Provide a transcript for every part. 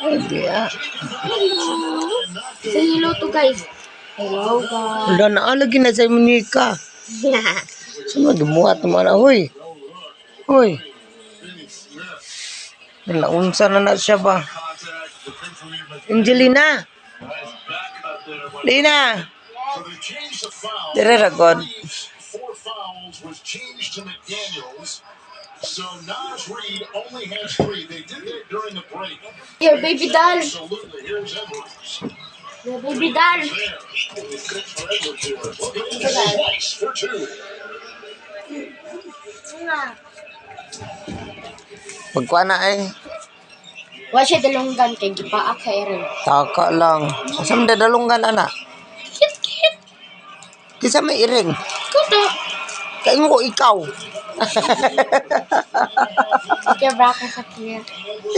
Ay, di ah. Say hello to guys. Hello guys. Wala na lagi na sa Monica. Sama gimuhat naman na, huy. Huy. Naunsa na siya ba? Angelina. Lina. Dire ra god. 4 fouls was changed to McDaniels. So Naz Reid only has 3. They did that during the break. Your baby doll. Absolutely. Here's Edwards. Your baby doll. Twice for 2. Pagkuha na ay. Wa siya dalunggan kay gipaak kay rin. Taka lang. Asa man dadalunggan ana? Kit. Kisa may iring. Kuto. Kain ko ikaw. Kaya ba ka sa kanya?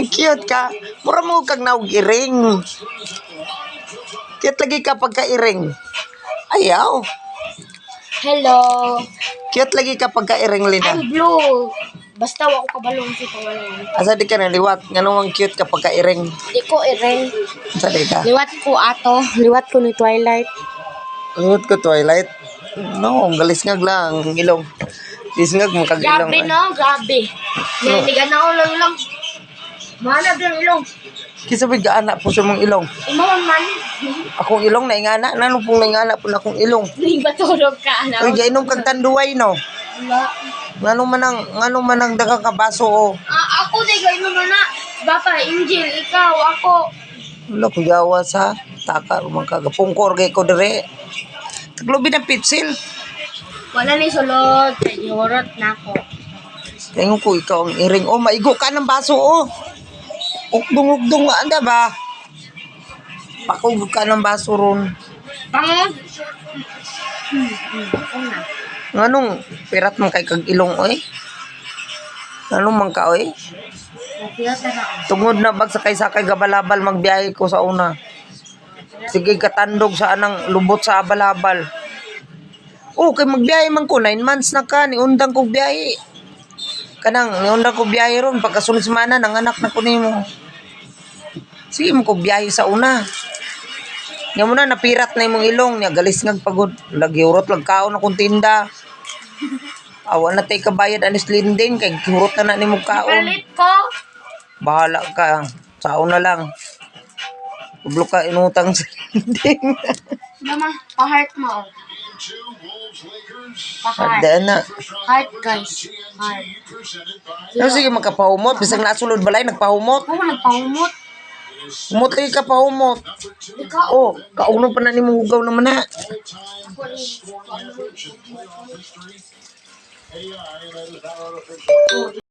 Cute ka. Mura mo kag naog iring. Cute lagi ka pagka-iring. Ayaw. Hello. Cute lagi ka pagka-iring, Lina. I'm blue. Basta wa ko kabalong si pangalan. Asa di ka na liwat. Nga naman cute ka pagka-iring. Di ko iring. Asa di ka? Liwat ko ato. Liwat ko ni Twilight. Liwat ko Twilight. No, ang galisngag lang. Ang ilong. Lisngag mo kag ilong. Grabe no, grabe. Nanigan na ko lang. Mana yung ilong. Kisa ba gaana po sa mong ilong? Imawan man. Akong ilong na ingana. Nanong pong naingana po na akong ilong. Hindi ba tulog ka? Uy, gainom kag tanduay, no? Wala. Ngano man ang dagang kabaso, oh. Ako di kayo naman na. Bapa, Angel, ikaw, ako. Wala ko yawa sa taka. Rumang kagapungkor kay ko dire. Taglobi ng pitsil. Wala ni sulod. Yorot na ako. Tingin ko ikaw ang iring. Oh, maigo ka ng baso, oh. Ukdong-ukdong nga, anda ba? Pakugog ka ng baso ron. Pangod. Nganong pirat man kay kag ilong, oy? Nganong man ka, oy? Tungod na bag sakay-sakay gabalabal magbiyahe ko sa una. Sige katandog sa anang lubot sa abalabal. Oh, kay magbiyahe man ko 9 months na ka ni undang ko biyahe. Kanang ni undang ko biyahe ron pagkasunod semana nang anak na ko nimo. Sige mo ko biyahe sa una. Nya mo na napirat na imong ilong nya galis ngag pagod. Lagi urot lag kaon akong tinda. Awa na tay kabayad anis linding kay hurot na nimo kaon. Palit ko. Bahala ka. Saon na lang. Ublo ka inutang sa linding. Mama, pa-heart mo. Pa-heart. Ada na. Heart, guys. Heart. Ano sige magkapahumot bisag nasulod balay nagpahumot. Oo, nagpahumot. Humot lagi ka pahumot. Ikaw. Oh, kauno pa na nimo hugaw naman na. Ako ni.